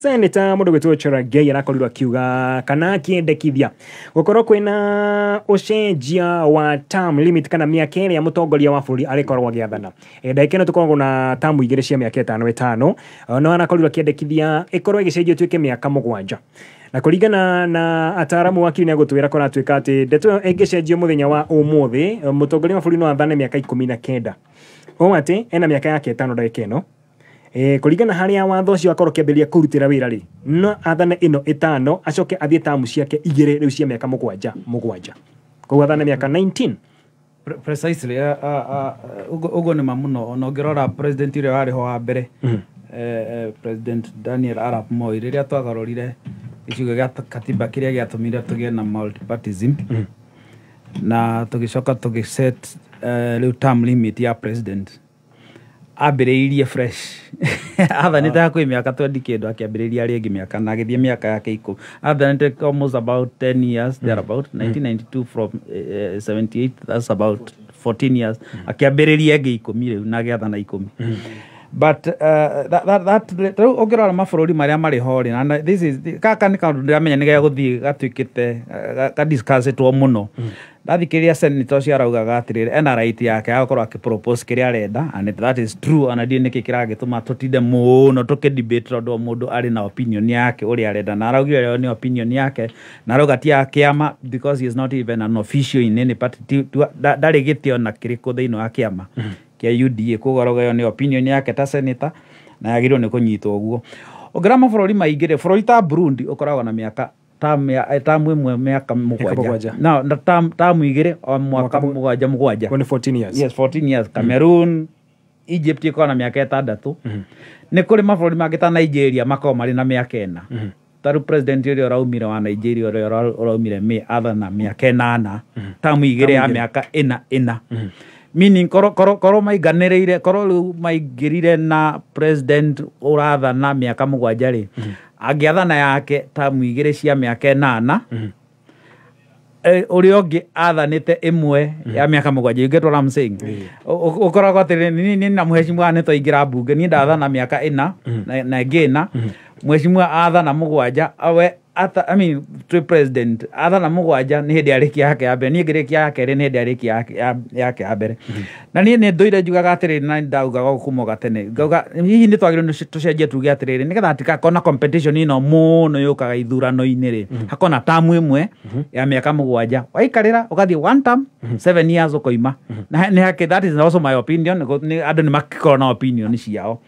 Senator mundu gwitwo Cherargei arakorirwo akiuga kana akiendekithia gukorwo kwina ucenjia wa term limit kana miaka iri ya mutongoria wa bũrũri arikorwo agiathana. Ndagĩka ĩno tukoragwo na term igĩrĩ cia miaka ĩtano no arakorirwo akiendekithia ikorwo igicenjio tuike miaka 7. Na kuringana na ataramu wakiri ni gutwira kora tuika ati ndeto ĩyo ĩngĩcenjio muthenya wa umuthi mutongoria wa bũrũri no athane miaka 19. O ati ena miaka yake 5 ndagĩka ĩno. Kuringana haria watho ucio akorwo kiambĩrĩria kũrutĩra wĩra ri no athane ĩno 5 acoke athie tamu ciake 2 rĩu cia miaka 7 koguo athane miaka 19. Precisely ugo ni mamuno no ngirora president ire wari ho wa mbere President Daniel Arap Moi riria twagarorire icigo gĩa katiba kiria gĩatũmire tũgĩe na multipartyism na tũgĩcoka tũgĩset rĩu term limit ya president ambĩrĩirie fresh athanĩte hakuhĩ miaka 20 kĩndũ akĩambĩrĩria rĩngĩ miaka na agĩthiĩ miaka yake 10 athanĩte almost about 10 years there about 1992 from 78 that's about 14 years akĩambĩrĩria ĩngĩ 10 rĩu na agĩathana 10 but that ũngĩrora mabũrũri marĩa marĩ ho rĩ na this is kaka nĩ kaũndũ ndĩramenya nĩ gĩgũthiĩ gatuĩkĩte discussitwo mũno ndathikĩrĩria senator cio araugaga atĩrĩrĩ ena right yake agakorwo akĩpropose kĩrĩa arenda and that is true ona ndiĩ nĩkĩ kĩragĩtũma tũtinde mũno tũkĩdebate tondũ mũndũ arĩ na opinion yake ũrĩa arenda na araugire nĩ opinion yake na arauga ti ya kĩama because he is not even an official in any party ndarĩ gĩtĩ ona kĩrĩkũ thĩinĩ wa kĩama kia UDA kugaragayo ni opinion yake ta senator na yagirwo ni kunyitwo uguo ogira mabũrũri maingĩ bũrũri ta Burundi ukoragwo na miaka term imwe miaka 7 na term igĩrĩ o mwaka 7 14 years. Yes, 14 years. Cameroon, Egypt iko na miaka 6 ni kuri mabũrũri mangĩ ta Nigeria makao marĩ na miaka 4 taru president ũrĩa ũraumire wa Nigeria ũrĩa ũraumire me other na miaka 8 term igĩrĩ ya miaka 4 meaning koro maiganĩrĩire koro rĩu maingĩrire na president ũrathana miaka 7 rĩ agĩathana yake term igĩrĩ cia miaka 8 ũrĩa ũngĩ athanĩte ĩmwe ya miaka 7 you get what I'm saying ũkoragwo atĩrĩ ni na mheshimiwa nĩ twaingĩra bunge ni ndathana miaka 4 na ĩngĩ mheshimiwa athana 7 awe I mean to president athana 7 ni hindi arikia yake ya mbere ni ngirikia yake ni hindi arikia yake ya mbere na ni nduire njugaga atiriri na ndaugaga kumoga tene ngauga hihi ni twagire tucenjie tuge atiriri nigetha atika kona competition ino muno yukaga ithurano-inĩ ri hakona term imwe ya miaka 7 waikarira ugathie one term 7 years ukoima na ni hake that is also my opinion andu ni makikora na opinion ciao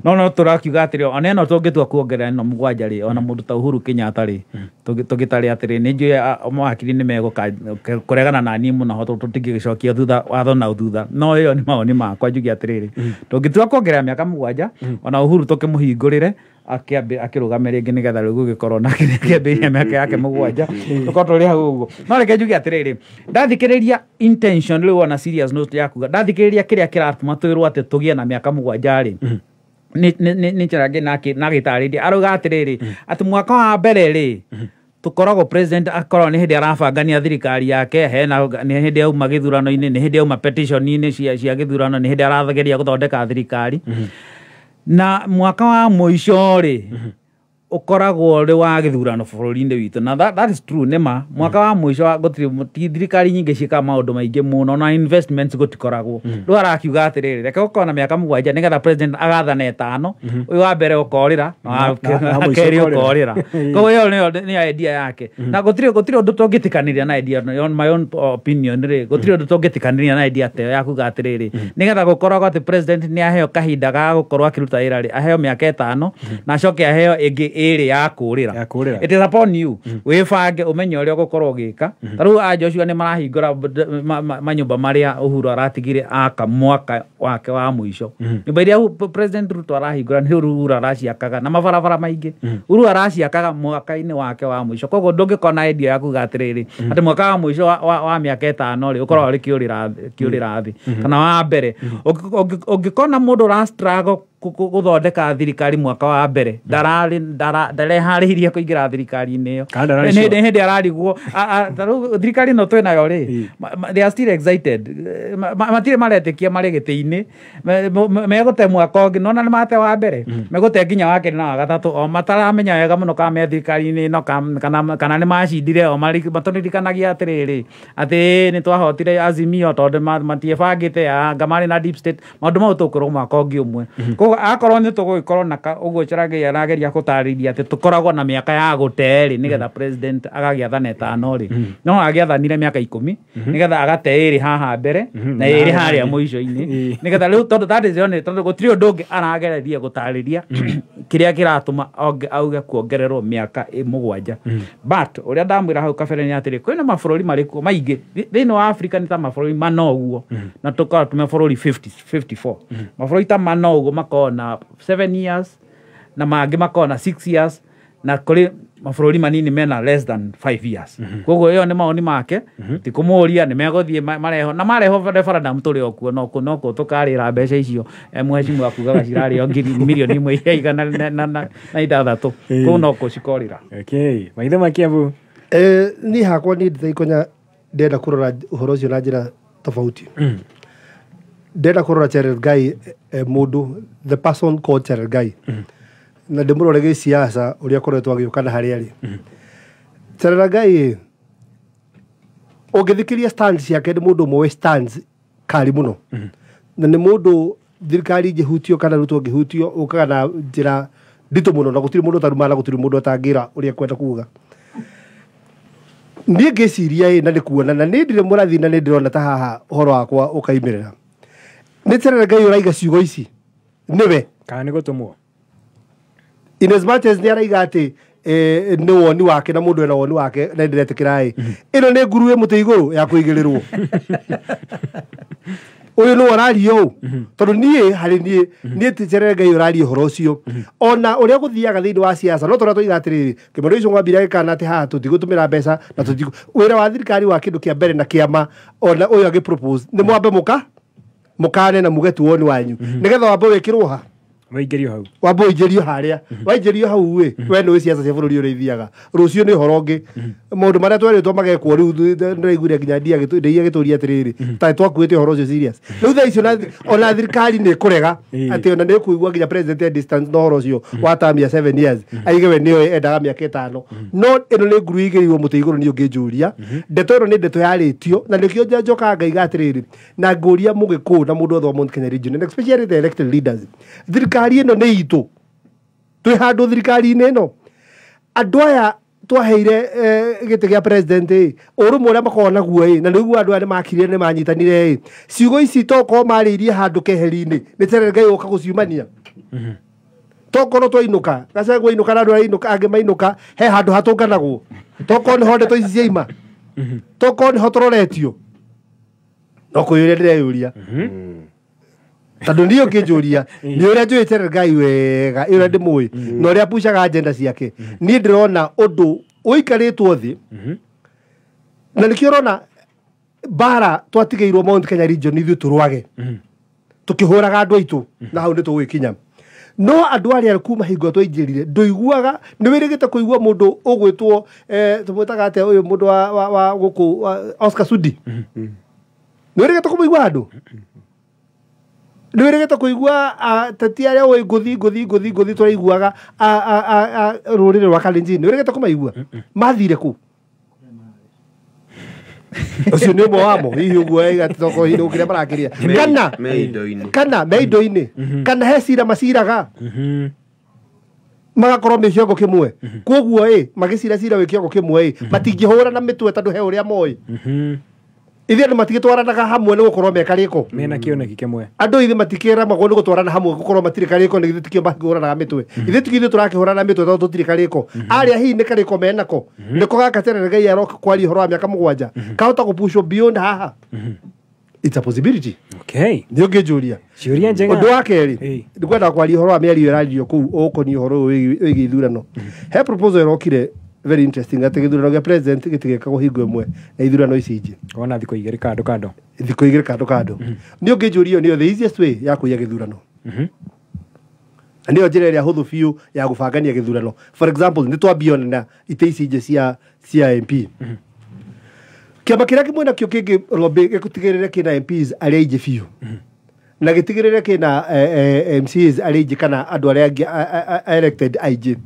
no turakiuga atiriri ona eno tũngĩtua kuongerera ino 7 ri ona mũndũ ta Uhuru Kenyatta tũgĩtarĩ atĩrĩ nĩ njũĩ mawakiri nĩ megũkũregana na niĩ mũno ho tũtingĩgĩcokia thutha watho na thutha no ĩyo nĩ mawoni makwa njuge atĩrĩrĩ tũngĩtua kuongerera miaka 7 ona Uhuru tũkĩmũhingũrĩre akĩrũgame rĩngĩ nĩgetha rĩu gũgĩkorwo na kĩambĩrĩria miaka yake 7 tũkorwo tũrĩ hau ũguo no reke njuge atĩrĩrĩ ndathikĩrĩria intention rĩu ona serious note yakuga ndathikĩrĩria kĩrĩa kĩratũma twĩrwo atĩ tũgĩe na miaka 7 rĩ ni Cherargei na gĩtarĩria arauga atĩrĩrĩ atĩ mwaka wa mbere rĩ tukoragwo president akorwo nĩ hĩndĩ arabangania thirikari yake hena nĩ hĩndĩ auma gĩthurano-inĩ nĩ hĩndĩ auma petition-inĩ cia gĩthurano nĩ hĩndĩ arageria gũthondeka thirikari na mwaka wa mũico rĩ ukoragwo ri wa gĩthurano bũrũri-inĩ witũ na that is true nĩma mwaka wa mũico gũtirĩ thirikari nyingĩ ciĩka maũndũ maingĩ mũno na investments gũtikoragwo rĩu arakiuga atĩrĩrĩ reke gũkorwo na miaka 7 nĩgetha president agathana 5 ũyũ wa mbere ũkorĩra akeri ũkorĩra koguo ĩyo nĩ idea yake na gũtirĩ ũndũ tũngĩtĩkanĩria na idea on my own opinion rĩ gũtirĩ ũndũ tũngĩtĩkanĩria na idea teyo ya kuga atĩrĩrĩ nĩgetha gũkorwo atĩ president nĩ aheo kahinda ga gũkorwo akĩruta wĩra rĩ aheo miaka 5 na acoke aheo ĩngĩ ĩrĩ ya kũrĩra it is upon you wĩbange ũmenye ũrĩa ũgũkorwo ũgĩka tarĩu Joshua nĩ marahingũra manyũmba marĩa Uhuru aratigire aka mwaka wake wa mũico nyũmba iria president Ruto arahingũra nĩ Uhuru araciakaga na mabarabara maingĩ Uhuru araciakaga mwaka-inĩ wake wa mũico koguo ndũngĩkona idea ya kuga atĩrĩrĩ atĩ mwaka wa mũico wa mĩaka 5 rĩ ũkorwo ũrĩ kĩũrĩra thĩ kana wa mbere ũngĩkona mũndũ ũra struggle guthondeka thirikari mwaka wa mbere ndareharĩirie kũingĩra thirikari-inĩ ĩyo hĩndĩ ararigwo thirikari ĩno twĩnayo rĩ they are still excited matirĩ maretĩkia marĩ gĩtĩ-inĩ megũte mwaka ũngĩ nona nĩ mate wa mbere megũte nginya wa kerĩ na wa gatatũ o mataramenya wega mũno kana me thirikari-inĩ ĩno kana nĩ macindire o matũririkanagia atĩrĩrĩ atĩ nĩ twahotire Azimio tondũ matiebangĩte anga marĩ na deep state maũndũ mau tũkũrwo mwaka ũngĩ ũmwe koguo akorwo nĩ tũgũgĩkorwo na ũguo Cherargei arageria gũtarĩria atĩ tũkoragwo na mĩaka ya gũte rĩ nĩgetha president agagĩathana ĩtano rĩ no agĩathanire mĩaka 10 nĩgetha agate ĩrĩ haha mbere na ĩrĩ harĩa mũico-inĩ nĩgetha rĩu tondũ that is only tondũ gũtirĩ ũndũ ũngĩ aragereria gũtarĩria kĩrĩa kĩratũma auge kuongererwo mĩaka 7 but ũrĩa ndamwĩra hau kabere nĩ atĩrĩ kwĩna mabũrũri marĩ kuo maingĩ thĩinĩ wa Africa nĩ ta mabũrũri mana ũguo na tũkorwo tũme bũrũri 54 mabũrũri ta mana ũguo makorwo na 7 years na mangĩ makorwo na 6 years na kũrĩ mabũrũri manini mena less than 5 years koguo ĩyo nĩ maoni make ti kũmũria nĩ megũthiĩ mareho na mareho referendum tũrĩ okuo no kuo tũkarĩra mbeca icio mheshimiwa akugaga cirarĩo mirioni 1.6 kũu no kuo cikorĩra maitho makiabu ni hakwa ni ndĩkonya ndenda kũrora ũhoro ũcio na njĩra tofauti ndenda kũrora Cherargei mũndũ the person called Cherargei na ndĩmũrore gĩciaca ũrĩa akoretwo agĩũka na harĩa arĩ Cherargei ũngĩthikĩria stands yake nĩ mũndũ ũmwe stands kari mũno na nĩ mũndũ thirikari ingĩhutio kana rutwo ngĩhutio ũkaga na njĩra nditũ mũno na gũtirĩ mũndũ taruma na gũtirĩ mũndũ atangĩra ũrĩa kwenda kuuga niĩ ngĩciria na nĩ kuona na nĩ ndĩrĩ mũrathi na nĩ ndĩrona ta haha ũhoro wakwa ũkaimĩrĩra nĩ Cherargei ũraiga ciugo ici nĩwe kana nĩ gũtũmwo in as much as nĩ araiga atĩ nĩ woni wake na mũndũ ena woni wake na ndĩretĩkĩra ĩno nĩ nguru ĩ mũtĩ igũrũ ya kũigĩrĩrwo ũyũ nĩ warario ũũ tondũ niĩ harĩ niĩ Cherargei ũraria ũhoro ũcio ona ũrĩa gũthiaga thĩinĩ wa siasa no tũrĩa tũiga atĩrĩrĩ kĩmũndũ ũcio ngwambire gĩkana atĩ haha tũtigũtũmĩra mbeca na wĩra wa thirikari wa kĩndũ kĩa mbere na kĩama ona ũyũ agĩpropose nĩ mwambe mũkane na muge tu woni wanyu nĩgetha wambe wĩkĩrwo ha waingĩrio hau wambe ũingĩrio harĩa waingĩrio hau we nĩ siasa cia bũrũri ũrĩa ithiaga rũciũ nĩ ũhoro ũngĩ maũndũ marĩa twerĩtwo magekwo rĩu ndĩraiguire nginya ndeia gĩtũria atĩrĩrĩ ta twakuĩte ũhoro ũcio serious rĩu thaa icio ona thirikari nĩ kũrega atĩ ona nĩ kũigua nginya president ya distance no ũhoro ũcio wa term ya 7 years aige we nĩyo endaga mĩaka 5 no ĩno nĩ nguru igĩrĩirwo mũtĩ igũrũ niĩ ũngĩnjũria ndeto ĩno nĩ ndeto yarĩtio na nĩkĩo njokaga ngaiga atĩrĩrĩ na ngũria mũgĩkũũ na mũndũ othe wa Mount Kenya region and especially the elected leaders thirikari ĩno nĩ itũ twĩ handũ thirikari-inĩ ĩno andũ aya twaheire gĩtĩ gĩa president ũrũmwe ũrĩa makoragwo naguo na nĩguo andũ aya nĩ makirire nĩ manyitanire ciugo ici tokorwo marĩirie handũ keheri-inĩ nĩ Cherargei ũka gũciumania tokorwo twainũka Gachagua ainũka na andũ angĩ mainũka he handũ hatũnganagwo tokorwo nĩho ndeto ici ciaima tokorwo nĩho tũroretio no kũyũria ndĩreyũria tondũ niĩ ũkĩnjũria nĩ ũrĩa njũĩ Cherargei wega ũrĩa ndĩmũĩ na ũrĩa pushaga agenda ciake niĩ ndĩrona ũndũ ũikarĩtwo thĩ na nĩkĩo ũrona mbara twatigĩirwo Mount Kenya region ithuĩ tũrwage tũkĩhũraga andũ aitũ na hau nĩ tũgwĩkinya no andũ arĩa kuma hingo twaingĩrire ndũiguaga nĩ wĩrĩgĩte kũigua mũndũ ũgwĩtwo tũmwĩtaga atĩa ũyũ mũndũ wa gũkũ Oscar Sudi nĩ wĩrĩgĩte kũmũigua andũ nĩ wĩrĩgĩte kũigua teti arĩa ũĩ ngũthi tũraiguaga rũrĩrĩ rwa Kalenjin nĩ wĩrĩgĩte kũmaigua mathire kũ ũcio nĩ ũmwe wamo hihi ũguo toko hino kĩrĩa marakĩria kana me indo-inĩ kana he cira maciraga magakorwo me kĩongo kĩmwe koguo magĩcira cira wĩ kĩongo kĩmwe matingĩhũra na mĩtwe tondũ he ũrĩa moĩ ithe andũ matigĩtwaranaga hamwe nĩ gũkorwo me karĩko mena kĩoneki kĩmwe andũ ithe matikĩramagwo nĩ gũtwarana hamwe gũkorwo matirĩ karĩko nĩ githĩ tikĩo makĩhũranaga mĩtwe ithe tikĩthiĩ tũrakĩhũrana mĩtwe tondũ tũtirĩ karĩko arĩa hihi nĩ karĩko menako nĩko gaka Cherargei aroka kwaria ũhoro wa mĩaka 7 kahota gũpushwo beyond haha it's a possibility nĩ ũngĩnjũria ciũria njega ũndũ wa kerĩ nĩkwenda kwaria ũhoro wa mĩario ĩrario kũu ũkoniĩ ũhoro wĩgiĩ ithurano he proposal ĩrokire very interesting atĩ gĩthurano gĩa president gĩtigĩkagwo hingo ĩmwe na ithurano ici ingĩ ona thikũ igĩrĩ kando nĩ ũngĩnjũria nĩyo the easiest way ya kũiya gĩthurano nĩyo njĩra ĩrĩa hũthũ biũ ya gũbangania gĩthurano. For example, nĩ twambia na itĩ ici ingĩ cia MP. Kĩama kĩrĩa kĩmwe nakĩo kĩngĩ lobby gĩtigĩrĩre kĩna MPs arĩa aingĩ biũ, na gĩtigĩrĩre kĩna MCs arĩa aingĩ kana andũ arĩa angĩ elected aingĩ.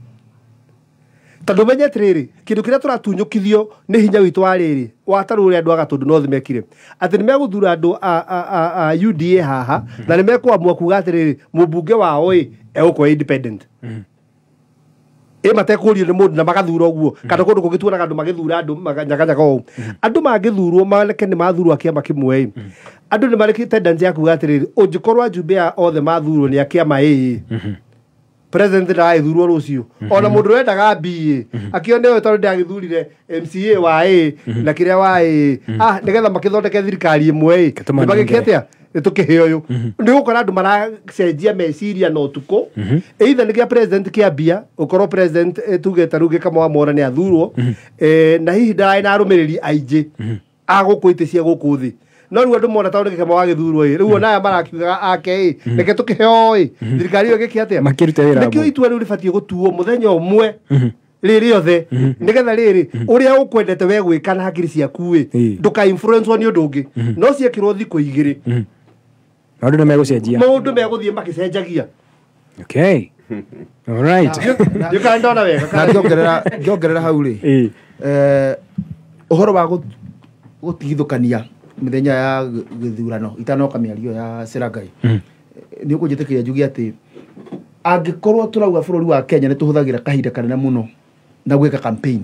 Tondũ menye atĩrĩrĩ, kĩndũ kĩrĩa tũratunyũkithio nĩ hinya witũ wa rĩrĩ wa tarũ ũrĩa andũ a Gatũndũ North mekire, atĩ nĩ megũthura andũ a UDA haha na nĩ mekũamua kuga atĩrĩrĩ, mũmbunge wao egũkorwo independent. Matekũrio nĩ mũndũ na magathura ũguo, kana kũndũ kũngĩ tuonaga andũ magĩthura andũ maganyaganyaga ũũ. Andũ mangĩthurwo mareke nĩ mathurwo kĩama kĩmwe, andũ nĩ marĩ tendency ya kuga atĩrĩrĩ, ũngĩkorwo ajumbe othe mathurwo nĩ a kĩama president ndaithurwo rũciũ, ona mũndũ wendaga BA akĩone ũyũ tondũ ndagĩthurire MCA wa na kĩrĩa wa nĩgetha makĩthondeke thirikari ĩmwe nĩ magĩkĩte nĩtũkĩhe ũyũ. Nĩ gũkora andũ maracenjia meciria na ũtukũ, either nĩ kĩa president kĩambia ũkorwo president tugĩte rĩu gĩkamwa mora nĩ athurwo na hihi ndarĩ na arũmĩrĩri aingĩ a gũkũ itĩ cia gũkũ thĩ, no rĩu andũ mona taũrĩ gĩkama wagĩthurwo rĩu onaya marakiugaga ake reke tũkĩheo thirikari ĩyo ĩgĩke atĩa. Nĩkĩo itua rĩu rĩbatiĩ gũtuo mũthenya ũmwe rĩrĩ othe, nĩgetha rĩrĩ ũrĩa ũkwendete we gwĩka na hakiri ciaku ndũka influence nĩ ũndũ ũngĩ, no ciekĩrwo thikũ igĩrĩ maũndũ nĩ megũcenjia, maũndũ megũthiĩ makĩcenjagia. Okay, all right. Gĩũka ndona wega na ngĩongerera hau rĩ, ũhoro wa gũtigithũkania mĩthenya ya gĩthurano itanoka mĩario ya Seragai, nĩ ũkũnjĩtĩkĩria njuge atĩ angĩkorwo tũrauga bũrũri wa Kenya nĩ tũhũthagĩra kahinda kanene mũno na gwĩka campaign.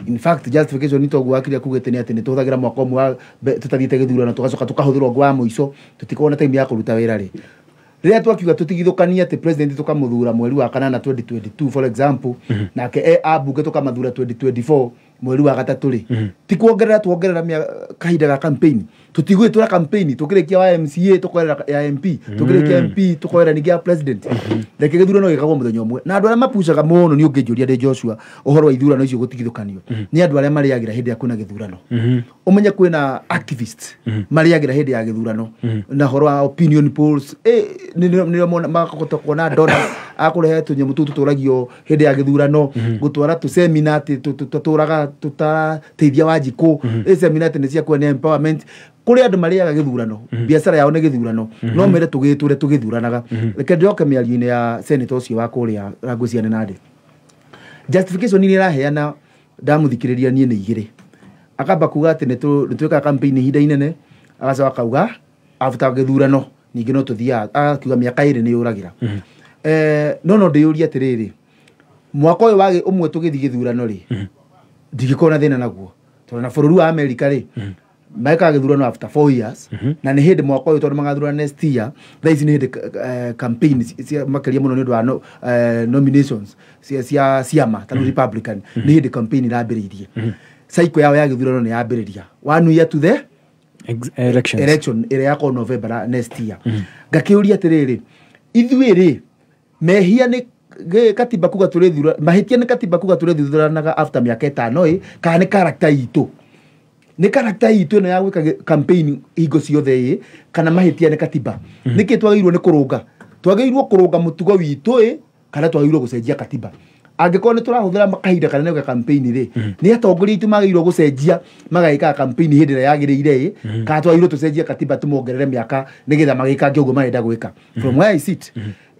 In fact, justification nĩ toguo akĩria kugĩte nĩ atĩ nĩ tũhũthagĩra mwaka ũmwe tũtathiĩte gĩthurano tũgacoka tũkahũthĩrwo ngwa mũico tũtikorwo na time ya kũruta wĩra rĩ. Rĩrĩa twakiuga tũtigithũkanie atĩ president tũkamũthura mweri wa kanana 2022 for example, nake ambunge tũkamathura 2024 mweri wa gatatũ rĩ, ti kuongerera tuongerera kahinda ga campaign. Tũtigwĩtũra campaign tũkĩrĩkia wa MCA tũkoerera ya MP, tũkĩrĩkia MP tũkoerera ningĩ ya president. Reke gĩthurano gĩkagwo mũthenya ũmwe. Na andũ arĩa mapucaga mũno nĩ ũngĩnjũria ndĩ Joshua ũhoro wa ithurano icio gũtigithũkanio nĩ andũ arĩa marĩagĩra hĩndĩ ya kwĩna gĩthurano. Ũmenye kwĩna activist marĩagĩra hĩndĩ ya gĩthurano na horo wa opinion polls nĩrĩo makahota kuona ndona akũrehe tũnyamũ tũtũ tũragio hĩndĩ ya gĩthurano, gũtwara tũsemina atĩ tũtũraga tũtateithia Wanjikũ, semina atĩ nĩ cia kuona empowerment kũrĩ andũ marĩaga gĩthurano, biacara yao nĩ gĩthurano, no mere tũgĩtũre tũgĩthuranaga. Reke ndoke mĩario-inĩ ya senator ũcio wa kũrĩa Rangũciane Nandĩ. Justification nĩ ĩraheana ndamũthikĩrĩria niĩ nĩ igĩrĩ. Akamba kuga atĩ nĩ twĩkaga campaign ihinda inene, agacoka akauga after gĩthurano ningĩ no tũthiaga, akiuga mĩaka ĩrĩ nĩ yũragĩra. No ndĩyũria atĩrĩrĩ, mwaka ũyũ wa ũmwe tũgĩthiĩ gĩthurano rĩ, ndingĩkorwo na thĩna naguo tondũ na bũrũri wa Amerika rĩ mekaga gĩthurano after 4 years na nĩ hĩndĩ mwaka ũyũ tondũ magathurana next year, thaa ici nĩ hĩndĩ campaign makĩria mũno nĩ ũndũ wa nominations cia ciama ta Republican, nĩ hĩndĩ campaign irambĩrĩirie. Cycle yao ya gĩthurano nĩ yambĩrĩria 1 year to the election ĩrĩa yakorwo November next year. Ngakĩũria atĩrĩrĩ, ithuĩ rĩ mehia nĩ katiba kuga tũrĩthura mahĩtia nĩ katiba kuga tũrĩthuranaga after mĩaka 5 kana nĩ character itũ, nĩ character itũ ĩno ya gwĩka campaign hingo ciothe kana mahĩtia nĩ katiba. Nĩkĩ twagĩrĩirwo nĩ kũrũnga? Twagĩrĩirwo kũrũnga mũtugo witũ kana twagĩrĩirwo gũcenjia katiba? Angĩkorwo nĩ tũrahũthĩra kahinda kanene gwĩka campaign rĩ, nĩ atongoria itũ magĩrĩirwo gũcenjia magagĩka campaign hĩndĩ ĩrĩa yagĩrĩire kana twagĩrĩirwo tũcenjie katiba tũmongerere mĩaka nĩgetha magĩkange ũguo marenda gwĩka. From where I sit,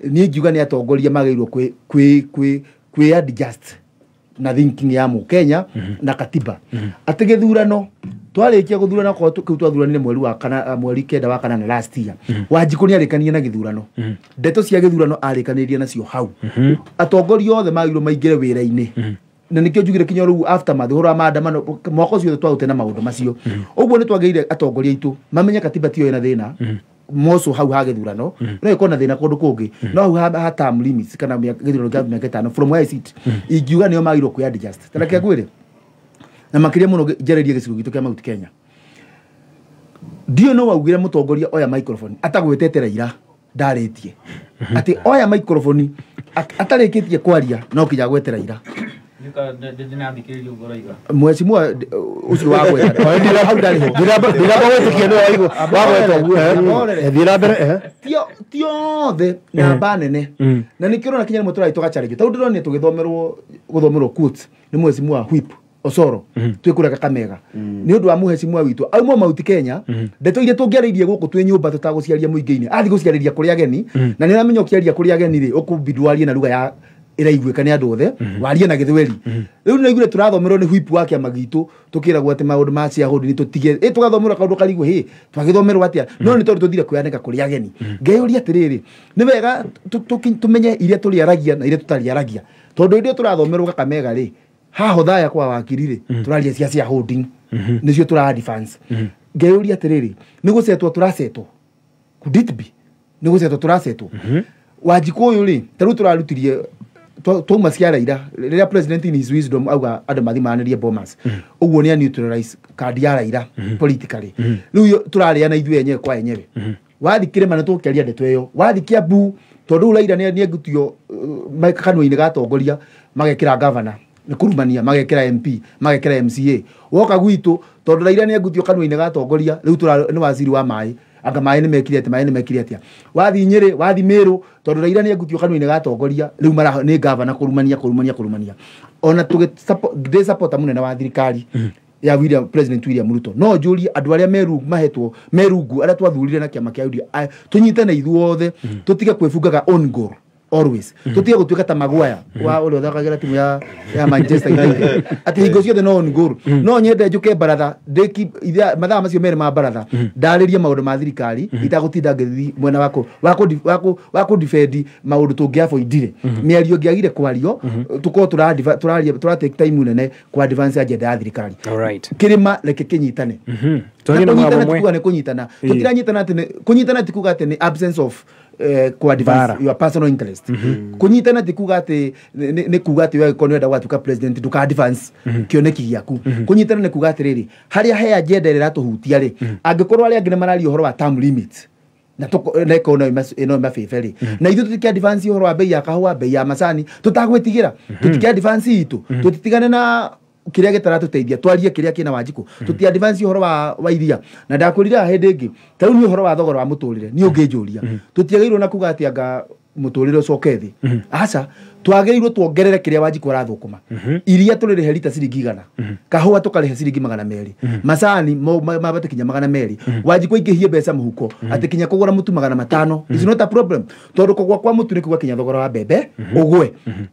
niĩ ngiuga nĩ atongoria magĩrĩirwo kwĩ adjust na thinking ya Mũkenya na katiba. Atĩ gĩthurano twarĩkia gũthurana kwa kĩu twathuranire mweri 9 wa kanana last year, Wanjikũ nĩ arĩkanĩire na gĩthurano, ndeto cia gĩthurano arĩkanĩirie nacio hau. Atongoria othe magĩrĩirwo maingĩre wĩra-inĩ na nĩkĩo njugire kinya rĩu aftermath ũhoro wa maandamano mwaka ũcio twahũte na maũndũ macio. Ũguo nĩ twagĩrĩire atongoria itũ mamenye katiba tiyo ĩna thĩna moco hau ha gĩthurano, no ĩkorwo na thĩna kũndũ kũngĩ, no hau ha term limits kana gĩthurano kĩa mĩaka 5 from where I sit, ingiuga nĩo magĩrĩirwo kwĩ adjust. Tareke ngwĩre na makĩria mũno njererie gĩcigo gitũ kĩa Mount Kenya, ndio no waugire mũtongoria oya microphone atagwĩtete Raila ndarĩtie atĩ oya microphone atarĩkĩtie kwaria no kinya gwete Raila. mheshimiwa ucio wa gweta hau ndari ho ndiramba gwĩtĩkia nĩ wagwetwo guo thiĩ na mbere tiothe namba nene na nĩkĩo ũrona kinya rĩmwe tũrathiĩ tũgacarĩrio tondũ ndĩronire gũthomerwo quotes nĩ mheshimiwa Whip Osoro twĩkũrĩa Kakamega nĩ ũndũ wa mheshimiwa witũ auma Mount Kenya ndeto iria tũngĩarĩirie gũkũ twĩ nyũmba tũtagũciaria mũingĩ-inĩ athiĩ gũciarĩria kũrĩ ageni na nĩ ũramenya ũkĩaria kũrĩ ageni rĩ ũkũbidi warie na lugha ya ĩraiguĩka nĩ andũ othe warie na gĩthweri rĩu nĩ aiguire tũrathomerwo nĩ Whip wa kĩama gitũ tũkĩragwo atĩ maũndũ ma shareholding tũtige tũgathomerwo kaũndũ karigũ twagĩthomerwo atĩa no nĩ tondũ tũthire kwĩyanĩka kũrĩ ageni ngeyũria atĩrĩrĩ nĩ wega tũmenye iria tũrĩaragia na iria tũtariaragia tondũ iria tũrathomerwo Kakamega rĩ haho thaya kwa wakiri rĩ tũraria cia shareholding nĩcio tũra advance ngeyũria atĩrĩrĩ nĩ gũcetwo tũracetwo could it be nĩ gũcetwo tũracetwo Wanjikũ ũyũ rĩ tarĩu tũrarutirie twauma cia Raila rĩrĩa president in his wisdom auga andũ mathimanĩrie Bomas ũguo nĩ neutralize card ya Raila politically rĩu tũrarĩana ithuĩ enyewe kwa enyewe wathi Kĩrĩma nĩ tũkĩaria ndeto ĩyo wathi Kiambu tondũ Raila nĩ engutio kanua-inĩ gatongoria magekĩra governor nĩ kurumania magekĩra MP magekĩra MCA woka gwitũ tondũ Raila nĩ engutio kanua-inĩ gatongoria rĩu nĩ waziri wa maĩ anga maĩ nĩ mekire atĩa wathi Nyĩrĩ wathi Meru tondũ Raila nĩ engutio kanua-inĩ gatongoria rĩu nĩ governor kurumania ona tũgĩ support mũnene wa thirikari ya President William Ruto no njũrie andũ arĩa merungu arĩa twathurire na kĩama kĩa UDA tũnyitane ithuothe tũtige kwĩbungaga on goal always tutige gũtuĩka ta Maguire wa ũrĩa ũthakagĩra timu ya Manchester United atĩ hingo ciothe no on goal no nyende njuke baratha mathaa macio merĩ ma baratha ndarĩrie maũndũ ma thirikari itagũtinda ngĩthiĩ mwena wa kũ-defend maũndũ tũngĩavoidire mĩario ngĩagire kwario tũkorwo tũratake time nene kwa advance agenda ya thirikari Kĩrĩma reke kĩnyitane kũnyitana tũtiranyitana atĩ kũnyitana ti kuga atĩ nĩ absence of kwa advance your personal interest kunyitana ti kuga ati ni kuga ati wewe kono wenda gwatuka president duka advance kioneki giaku kunyitana ni kuga ati riri haria he agenda ira tuhutia ri angikorwo ari angine marari uhoro wa term limit na economy ino mafeferi na ithu tutiki advance uhoro wa bei ya kahua bei ya macani tutagwitigira tutiki advance itu tutitigane na kiria gĩtaratũteithia twarie kiria kina Wanjikũ tuti advance uhoro wa iria na ndakurira hĩndĩ ĩngĩ tarĩu nĩ uhoro wa thogora wa mũtũrĩre ni ũngĩnjũria tutiagĩrĩirwo na kuga ati anga mũtũrĩre ũcoke thĩ aca twagĩrĩirwo tuongerere kiria Wanjikũ arathũkũma iria tũrĩrĩhe lita ciringi 100 kahũa tũkarĩhe ciringi 200 macani mabate kinya 200 Wanjikũ ingĩhie mbeca mũhuko ati kinya kũgũra mũtu 500 is not a problem tondũ kũgwa kwa mũtu nĩ kuga kinya thogora wa mbembe ũgwe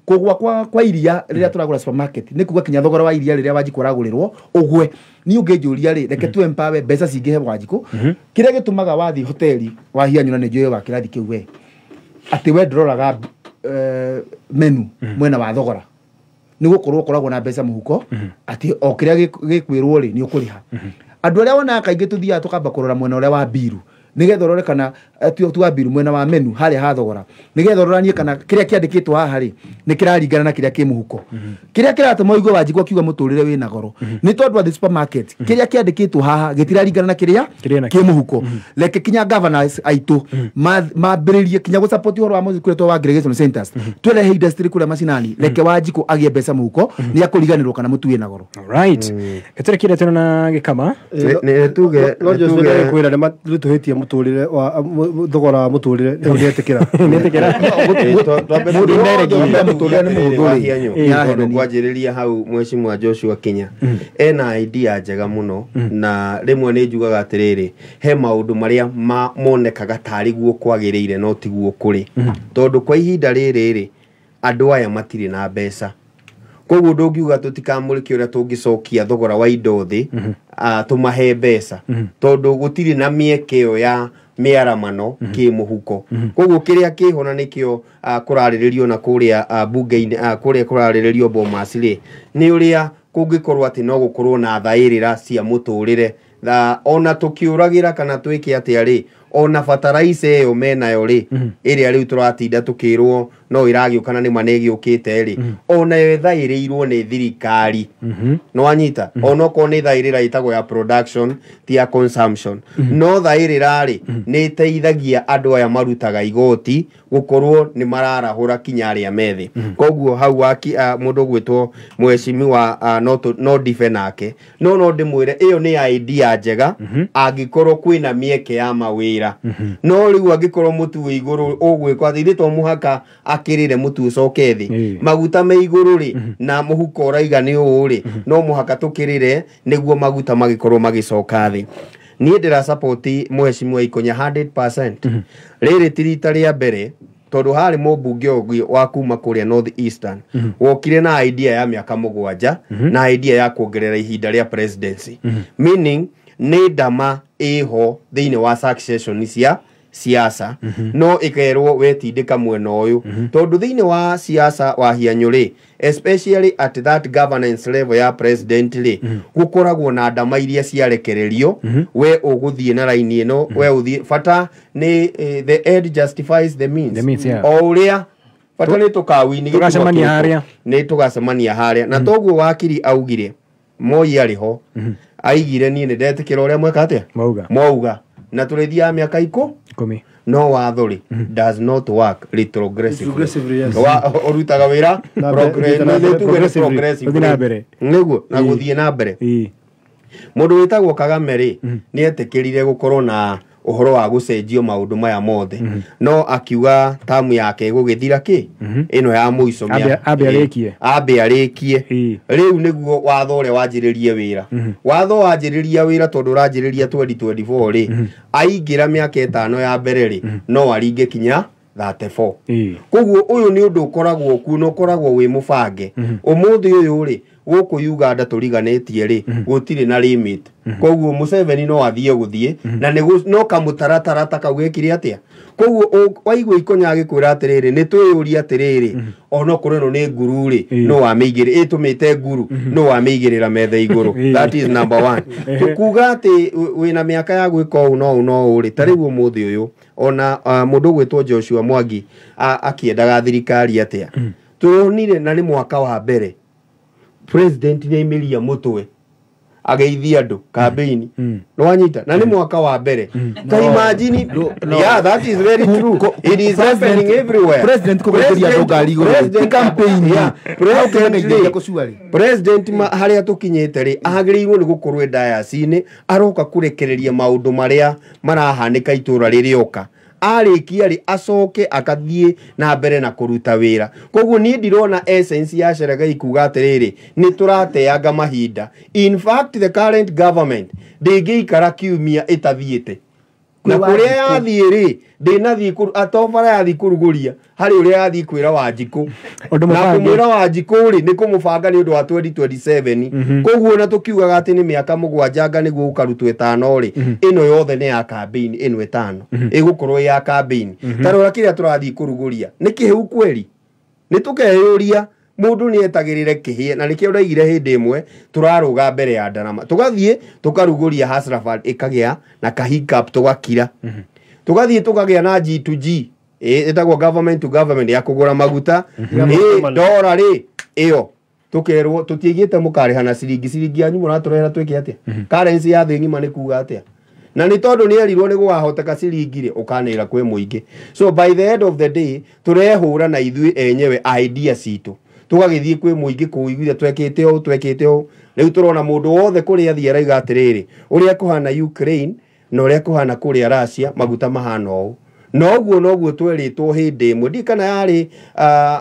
kũgwa kwa iria rĩrĩa tũragũra supermarket nĩ kuga kinya thogora wa iria rĩrĩa Wanjikũ aragũrĩrwo ũgwe ni ũngĩnjũria rĩ reke tu empower mbeca cingĩhe Wanjikũ kiria gĩtũmaga wathi hoteli wahianyũra nĩ njũĩ wa kĩrathi kĩu we ati we ndroraga menu mwena wa thogora ni gukorwo koragwo na mbeca muhuko ati o kiria gikwirwo ri ni ukuriha andu aria wona kaingĩ tuthiaga tukamba kurora mwena uria wa biru nigetha urore kana tuwa biru mwena wa menu haria ha thogora nigetha uroranie kana kiria kiandikitwo haha ri ni kiraringana na kiria ki muhuko kiria kiratuma igwe Wanjikũ akiuga mũtũrĩre wĩna goro ni tondu wa the supermarket kiria kiandikitwo haha gitiraringana na kiria ki muhuko leke kinya governors aitu mambĩrĩrie kinya gu support uhoro wa mũthikũretwo wa aggregation centers twerehe industry kũrĩa macinani leke Wanjikũ agie mbeca muhuko ni akũriganĩrwo kana mũtu wĩna goro right gĩtĩre kĩrĩa tena na gĩkama nĩ tuge kwĩra nĩ matũhĩtie mũtũrĩre wa thogora wa mũtũrĩre nĩ ndĩetĩkĩra kwanjĩrĩria hau Mheshimiwa Joshua Kinya ena idea njega mũno na rĩmwe nĩ njugaga atĩrĩrĩ he maũndũ marĩa monekaga tarĩ guo kwagĩrĩire no ti guo kũrĩ tondũ kwa ihinda rĩrĩ andũ aya matirĩ na mbeca koguo ndũngiuga tũtikamũrĩke ũrĩa tũngĩcokia thogora wa indo thĩ tũmahe mbeca tondũ gũtirĩ na mĩeke ĩyo ya mĩaramano kĩ mũhuko koguo kĩrĩa kĩhona nĩkĩo kũrarĩrĩrio na kũrĩa bunge-inĩ kũrĩa kũrarĩrĩrio Bomas rĩ nĩ ũrĩa kũngĩkorwo atĩ no gũkorwo na thaĩrĩra cia mũtũrĩre ona tũkĩũragĩra kana twĩke atĩa rĩ ona fertilizer ĩyo menayo rĩ ĩrĩa rĩu tũratinda tũkĩrwo no ĩragĩũkana nĩ manegĩũkĩte rĩ onayo ĩthaĩrĩirwo nĩ thirikari no anyita ona okorwo nĩ thaĩrĩra ĩtagwo ya production ti ya consumption no thaĩrĩra rĩ nĩ ĩteithagia andũ aya marutaga igoti gũkorwo nĩ mararahũra kinya arĩa methi koguo hau mũndũ gwĩtwo mheshimiwa no ndibe nake no ndĩmwĩre ĩyo nĩ idea njega angĩkorwo kwĩna mĩeke ya mawĩra no rĩu angĩkorwo mũtu wĩ igũrũ ũgwĩkwo atĩ to mũhaka akĩrĩre mũtu ũcoke thĩ maguta me igũrũ rĩ na mũhuko ũraiga nĩ ũũ rĩ no mũhaka tũkĩrĩre nĩguo maguta magĩkorwo magĩcoka thĩ niĩ ndĩra support mheshimiwa Ikonya 100% rĩrĩ ti rita rĩa mbere tondũ harĩ mũmbunge ũngĩ wa kuma kũrĩa North Eastern wokire na idea ya mĩaka 7 na idea ya kuongerera ihinda rĩa presidency meaning nĩ ndama ĩho thĩinĩ wa succession cia siasa no ikerwo wetindĩka mwena ũyũ tondũ thĩinĩ wa siasa wa hianyũrĩ especially at that governance level ya president rĩ gũkoragwo na ndama iria ciarekererio we ũgũthiĩ na raini ĩno we ũthiĩ bata nĩ the end justifies the means o ũrĩa bata nĩ tũkawini nĩ tũgacemania harĩa na toguo wakiri augire Moi arĩho aigire niĩ nĩ ndetĩkĩra ũrĩa mweka atĩa mauga na tũrĩthia mĩaka 10 no watho rĩ does not work retrogressively orutaga wĩra progressive nĩguo na gũthiĩ na mbere mũndũ wĩtagwo Kagame rĩ nĩ etĩkĩrire gũkorwo na ũhoro wa gũcenjio maũndũ maya mothe no akiuga tamu yake gũgĩthira kĩ ĩno ya mũico ambe arĩkie rĩu nĩguo watho ũrĩa wanjĩrĩrie wĩra watho wanjĩrĩria wĩra tondũ ũranjĩrĩria 2024 rĩ aingĩra mĩaka 5 ya mbere rĩ no aringe kinya 34 koguo ũyũ nĩ ũndũ ũkoragwo kuo no ũkoragwo wĩ mũbange ũmũthĩ ũyũ rĩ gũkũ Uganda tũriganĩtie rĩ gũtirĩ na limit koguo Museveni no athiĩ gũthiĩ na no kamũtaratara kaugĩkire atĩa koguo waigua Ikonya agĩkwĩra atĩrĩrĩ nĩ twĩyũria atĩrĩrĩ ona kũrĩ no nĩ nguru rĩ no wamĩigĩrĩra ĩtũmĩte nguru no wamĩigĩrĩra metha igũrũ that is number 1 tukuga atĩ wĩna mĩaka ya gwĩka ũũ no rĩ ta rĩu ũmũthĩ ũyũ ona mũndũ gwĩtwo Joshua Mwangi akĩendaga thirikari atĩa turonire na nĩ mwaka wa mbere president nĩ aimĩria mũtwe ageithia andũ campaign no anyita na nĩ mwaka wa mbere ta imagine yeah that is very true it is happening everywhere president kũgũteria andũ ngari igũrũ campaign president harĩa tũkinyĩte rĩ agĩrĩirwo nĩ gũkorwo diocese-inĩ aroka kũrekereria maũndũ marĩa marahanĩka itũra rĩrĩoka arĩkia rĩ acoke akathiĩ na mbere na kũruta wĩra koguo niĩ ndirona essence ya Cherargei kuga atĩrĩrĩ nĩ tũrateanga mahinda in fact the current government ndĩngĩikara kiumia ĩtathiĩte na kũrĩa yathiĩ rĩ ndĩnathiĩ atobara yathiĩ kũrugũria harĩ ũrĩa yathiĩ kwĩra Wanjikũ na kũmwĩra Wanjikũ rĩ nĩ kũmũbanga nĩ ũndũ wa 2027 koguo na tũkiugaga atĩ nĩ mĩaka 7 nĩguo ũkarutwo 5 rĩ ĩno yothe nĩ ya campaign ĩno 5 ĩgũkorwo ya campaign tarora kĩrĩa tũrathiĩ kũrugũria nĩ kĩhĩu kweri nĩ tũkeyũria mũndũ nĩ etagĩrĩre kĩhĩe na nĩkĩo ndaigire hĩndĩ ĩmwe tũrarũga mbere ya ndarama tũgathiĩ tũkarugũria Hasrafal ĩkagĩa na kahiccup tũgakira tũgathiĩ tũkagĩa na G2G ĩtagwo government to government ya kũgũra maguta ndora rĩ ĩyo tũkerwo tũtiĩgĩte mũkarĩha na ciringi yanyu mũratũrehera twĩke atĩa currency ya thĩ ng'ima nĩ kuga atĩa na nĩ tondũ nĩ erirwo nĩ gũgahoteka ciringi rĩ ũkanĩra kwĩ mũingĩ so by the end of the day tũrehũra na ithuĩ enyewe idea citũ tũgagĩthiĩ kwĩ mũingĩ kũiguithia twekĩte ũũ rĩu tũrona mũndũ wothe kũrĩa athiĩ arauga atĩrĩrĩ ũrĩa kũhana Ukraine na ũrĩa kũhana kũrĩa Russia maguta mahana ũũ noguo twerĩtwo hĩndĩ ĩmwe ndi kana yarĩ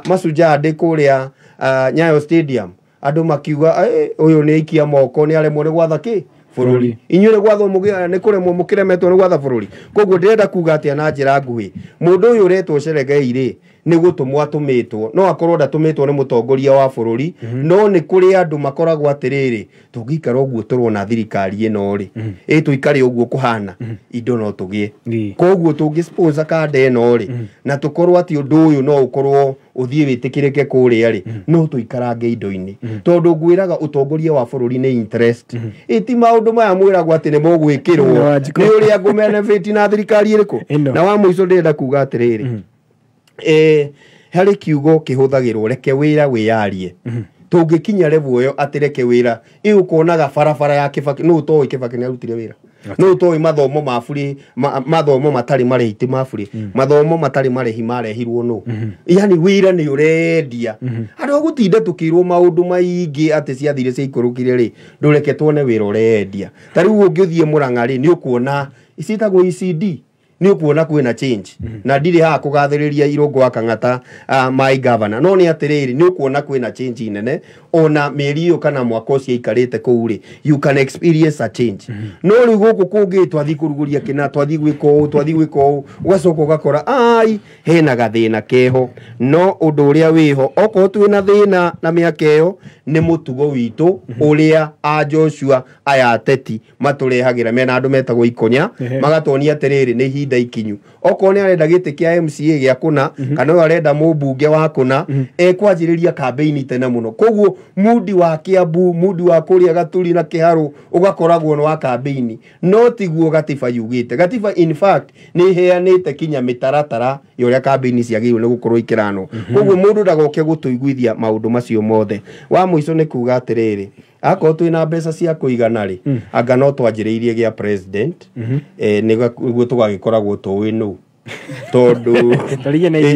Mashujaa ndĩ kũrĩa Nyayo Stadium andũ makiuga ũyũ nĩ aikia moko nĩ aremwo nĩ gwatha kĩ bũrũri inyuĩ nĩ gwathwo nĩ kũremwo mũkĩremetwo nĩ gwatha bũrũri koguo ndĩrenda kuga atĩa na njĩra nguhĩ mũndũ ũyũ ũretwo Cherargei rĩ nĩ gũtũmwo atũmĩtwo no akorwo ndatũmĩtwo nĩ mũtongoria wa bũrũri no nĩ kũrĩ andũ makoragwo atĩrĩrĩ tũngĩikara ũguo tũrona thirikari ĩno rĩ tũikare ũguo kũhana indo no tũgĩe koguo tũngĩ-sponsor kanda ĩno rĩ na tũkorwo atĩ ũndũ ũyũ no ũkorwo ũthiĩ wĩtĩkĩrĩke kũrĩa rĩ no tũikarange indo-inĩ tondũ ngwĩraga ũtongoria wa bũrũri nĩ interest ti maũndũ maya mwĩragwo atĩ nĩ mũgwĩkĩrwo nĩ ũrĩa ngũ-benefit na thirikari ĩrĩkũ na wa mũico ndĩrenda kuga atĩrĩrĩ harĩ kiugo kĩhũthagĩrwo reke wĩra wĩyarie tũngĩkinya level ĩyo atĩ reke wĩra ũkonaga barabara ya Kĩbakĩ no ũtoĩ Kĩbakĩ nĩ arutire wĩra no ũtoĩ mathomo ma bũrĩ mathomo matarĩ marĩhi ti ma bũrĩ mathomo matarĩ marĩhi marehirwo no yani wĩra nĩ ũrendia andũ gũtinda tũkĩrwo maũndũ maingĩ atĩ ciathire ciaikũrũkire rĩ ndũreke tuone wĩra ũrendia ta rĩu ũngĩthiĩ Mũrang'a rĩ nĩ ũkuona icitagwo ECD nĩ ũkuona kwĩna change na ndirĩ haha kũgathĩrĩria Irũngũ wa Kang'ata my governor no nĩ atĩrĩrĩ nĩ ũkuona kwĩna change nene ona mĩeri ĩyo kana mwaka ũcio aikarĩte kũu rĩ you can experience a change no rĩu gũkũ kũngĩ twathiĩ kũruguria kĩna twathiĩ gwĩka ũũ ũgacoka ũgakora ai hena gathĩna keho no ũndũ ũrĩa wĩho okorwo twĩna thĩna na mĩaka ĩyo nĩ mũtugo witũ ũrĩa a Joshua aya ateti matũrehagĩra mena andũ metagwo ikonya magatonia atĩrĩrĩ nĩ ihinda ikinyu okorwo nĩ arenda gĩtĩ kĩa MCA gĩa kũna kana ũyũ arenda mũmbunge wa kũna ekwanjĩrĩria campaign tene mũno koguo mudi wa Kiambu mudi wa kũrĩa Gaturi na Kĩharũ ũgakoragwo no wa campaign no tiguo gatiba yugĩte gatiba in fact nĩ iheanĩte kinya mĩtaratara ya ũrĩa campaign ciagĩrĩirwo nĩ gũkorwo ikĩranwo koguo mũndũ ndagoke gũtũiguithia maũndũ macio mothe wa mũico nĩ kuga atĩrĩrĩ akorwo twĩna mbeca cia kũigana rĩ anga no twanjĩrĩirie gĩa president nĩguo tũgagĩkoragwo tũĩ nũ tondũ